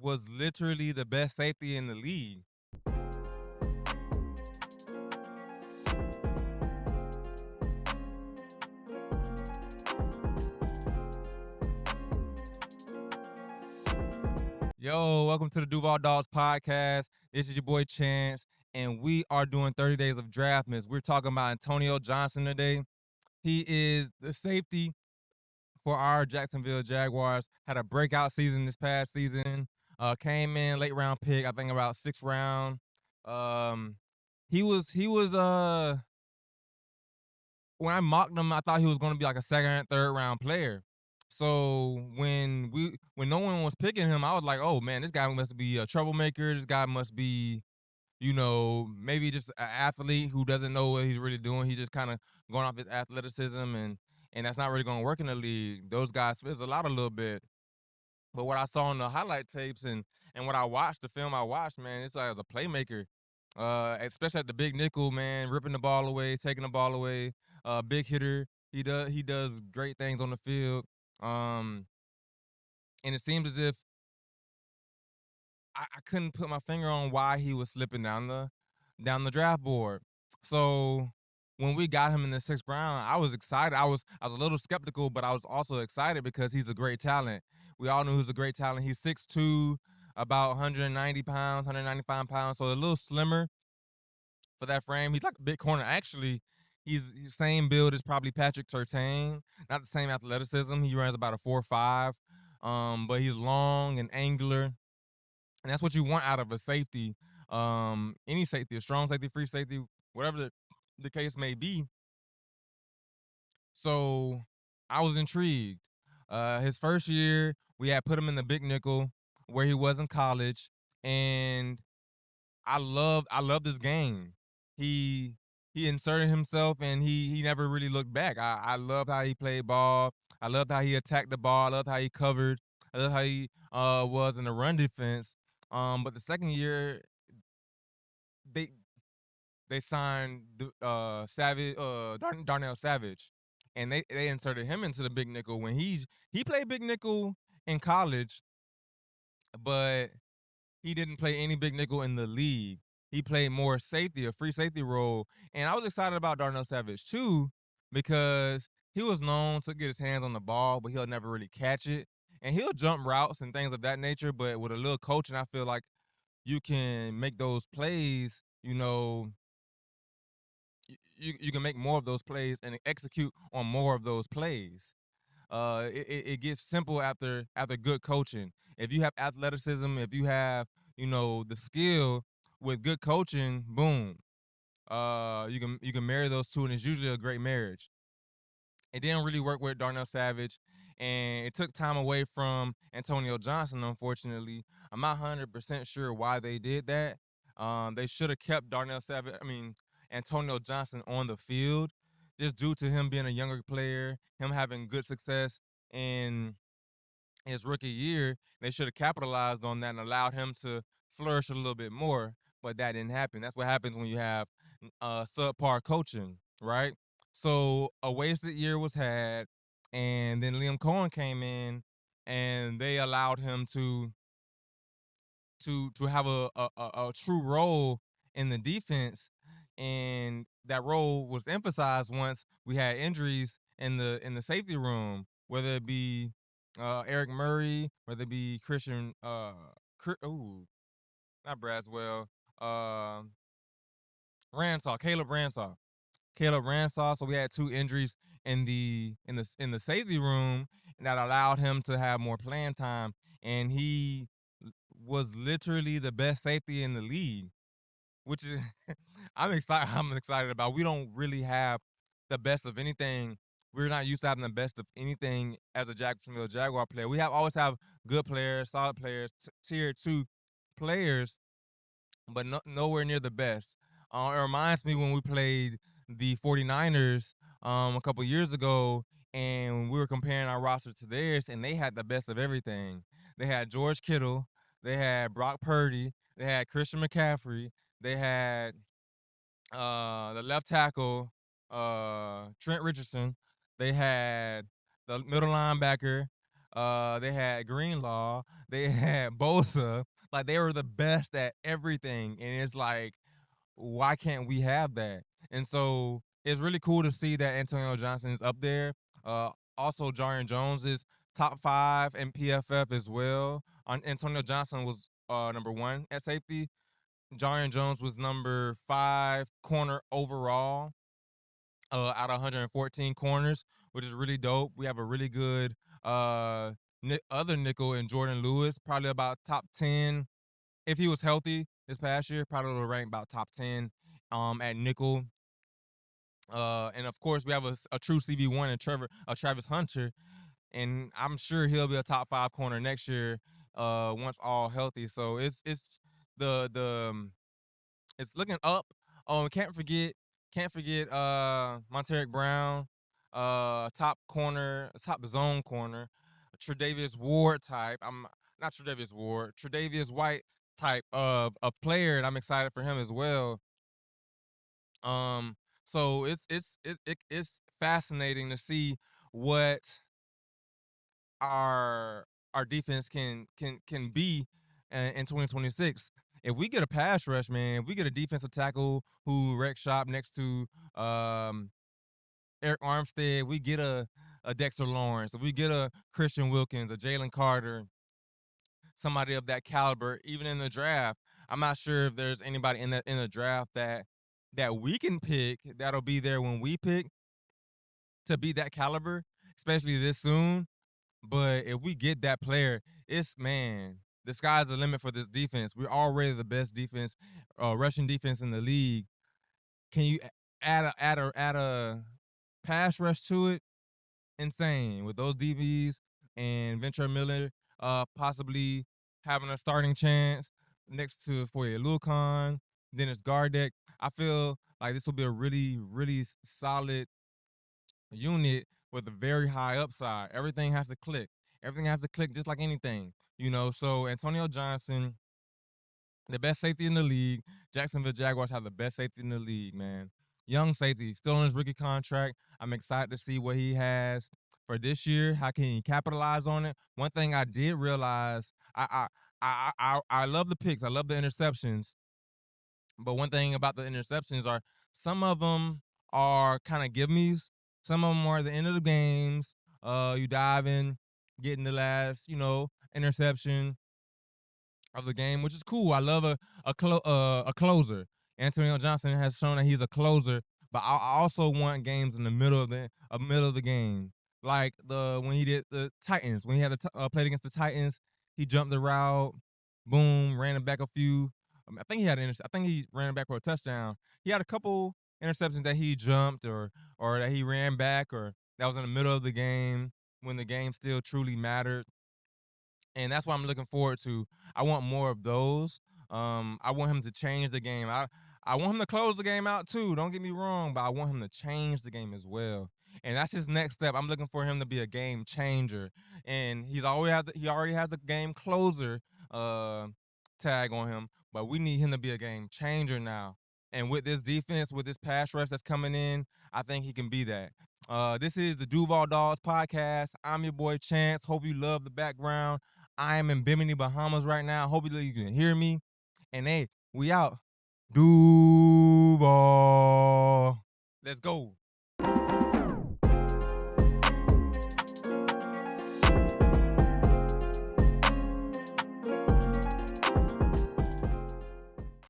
was literally the best safety in the league. Yo, welcome to the Duval Dogs podcast. This is your boy Chance, and we are doing 30 days of draft miss. We're talking about Antonio Johnson today. He is the safety for our Jacksonville Jaguars. Had a breakout season this past season. Came in late round pick, I think about sixth round. Um, he was when I mocked him, I thought he was going to be like a second and third round player. So when no one was picking him, I was like, oh man, this guy must be a troublemaker. This guy must be, maybe just an athlete who doesn't know what he's really doing. He's just kind of going off his athleticism, and that's not really going to work in the league. Those guys fizzle out a little bit. But what I saw in the highlight tapes and what I watched, the film I watched, man, it's like as a playmaker, especially at the big nickel, man, ripping the ball away, taking the ball away, big hitter. He does great things on the field. Um, and it seems as if I couldn't put my finger on why he was slipping down the draft board. So when we got him in the sixth round, I was excited. I was a little skeptical, but I was also excited because he's a great talent. We all knew he was a great talent. He's 6'2", about 190 pounds, 195 pounds, so a little slimmer for that frame. He's like a big corner. Actually, he's same build as probably Patrick Surtain. Not the same athleticism. He runs about a 4.5, but he's long and angular, and that's what you want out of a safety. Any safety, a strong safety, free safety, whatever the case may be. So I was intrigued. His first year, we had put him in the big nickel where he was in college, and I love this game. He he inserted himself and he never really looked back. I loved how he played ball. I loved how he attacked the ball. I loved how he covered. I loved how he was in the run defense. But the second year they they signed Savage, Darnell Savage, and they inserted him into the big nickel when he played big nickel in college, but he didn't play any big nickel in the league. He played more safety, a free safety role, and I was excited about Darnell Savage too because he was known to get his hands on the ball, but he'll never really catch it, and he'll jump routes and things of that nature. But with a little coaching, I feel like you can make those plays. You can make more of those plays and execute on more of those plays. It gets simple after good coaching. If you have athleticism, if you have the skill with good coaching, boom. You can marry those two, and it's usually a great marriage. It didn't really work with Darnell Savage, and it took time away from Antonio Johnson, unfortunately. I'm not 100% sure why they did that. They should have kept Antonio Johnson on the field just due to him being a younger player, him having good success in his rookie year. They should have capitalized on that and allowed him to flourish a little bit more, but that didn't happen. That's what happens when you have subpar coaching, right? So a wasted year was had, and then Liam Cohen came in, and they allowed him to have a true role in the defense, and that role was emphasized once we had injuries in the safety room, whether it be Eric Murray, whether it be Christian not Braswell, uh, Caleb Ransaw. So we had two injuries in the safety room, and that allowed him to have more playing time, and he was literally the best safety in the league, which is I'm excited about. We don't really have the best of anything. We're not used to having the best of anything as a Jacksonville Jaguar player. We always have good players, solid players, tier two players, but nowhere near the best. It reminds me when we played the 49ers a couple years ago, and we were comparing our roster to theirs, and they had the best of everything. They had George Kittle, they had Brock Purdy, they had Christian McCaffrey, they had the left tackle, Trent Richardson. They had the middle linebacker, They had Greenlaw. They had Bosa. Like they were the best at everything, and it's like, why can't we have that? And so it's really cool to see that Antonio Johnson is up there. Uh, Also, Jarian Jones is top 5 in PFF as well. Antonio Johnson was number 1 at safety. Jarian Jones was number 5 corner overall out of 114 corners, which is really dope. We have a really good other nickel in Jordan Lewis, probably about top 10 if he was healthy this past year. Probably would rank about top 10 at nickel. And of course, we have a true CB1 and Travis Hunter, and I'm sure he'll be a top 5 corner next year once all healthy. So the it's looking up. Oh, can't forget Monteric Brown, top corner, top zone corner, Tre'Davious Ward type. I'm not Tre'Davious Ward, Tre'Davious White type of player, and I'm excited for him as well. Um, so it's fascinating to see what our defense can be in 2026. If we get a pass rush, man, if we get a defensive tackle who wreck shop next to Eric Armstead, we get a Dexter Lawrence, if we get a Christian Wilkins, a Jalen Carter, somebody of that caliber, even in the draft. I'm not sure if there's anybody in the draft that we can pick that'll be there when we pick to be that caliber, especially this soon. But if we get that player, it's man, the sky's the limit for this defense. We're already the best defense, rushing defense in the league. Can you add a pass rush to it? Insane with those DBs and Venture Miller, possibly having a starting chance next to Foye Lucan, Dennis Gardeck. I feel like this will be a really, really solid unit with a very high upside. Everything has to click. Everything has to click just like anything, you know. So Antonio Johnson, the best safety in the league. Jacksonville Jaguars have the best safety in the league, man. Young safety, still on his rookie contract. I'm excited to see what he has for this year. How can he capitalize on it? One thing I did realize, I love the picks. I love the interceptions. But one thing about the interceptions are some of them are kind of give me's. Some of them are the end of the games. You dive in, getting the last, interception of the game, which is cool. I love a closer. Antonio Johnson has shown that he's a closer, but I also want games in the middle of the game, like the when he did the Titans, when he had played against the Titans, he jumped the route, boom, ran it back a few. I think he had I think he ran it back for a touchdown. He had a couple interceptions that he jumped or that he ran back or that was in the middle of the game when the game still truly mattered, and that's what I'm looking forward to. I want more of those. I want him to change the game. I want him to close the game out too. Don't get me wrong, but I want him to change the game as well. And that's his next step. I'm looking for him to be a game changer. And he already has a game closer uh, tag on him, but we need him to be a game changer now. And with this defense, with this pass rush that's coming in, I think he can be that. This is the Duval Dogs podcast. I'm your boy Chance. Hope you love the background. I am in Bimini, Bahamas right now. Hopefully you can hear me. And hey, we out. Duval. Let's go.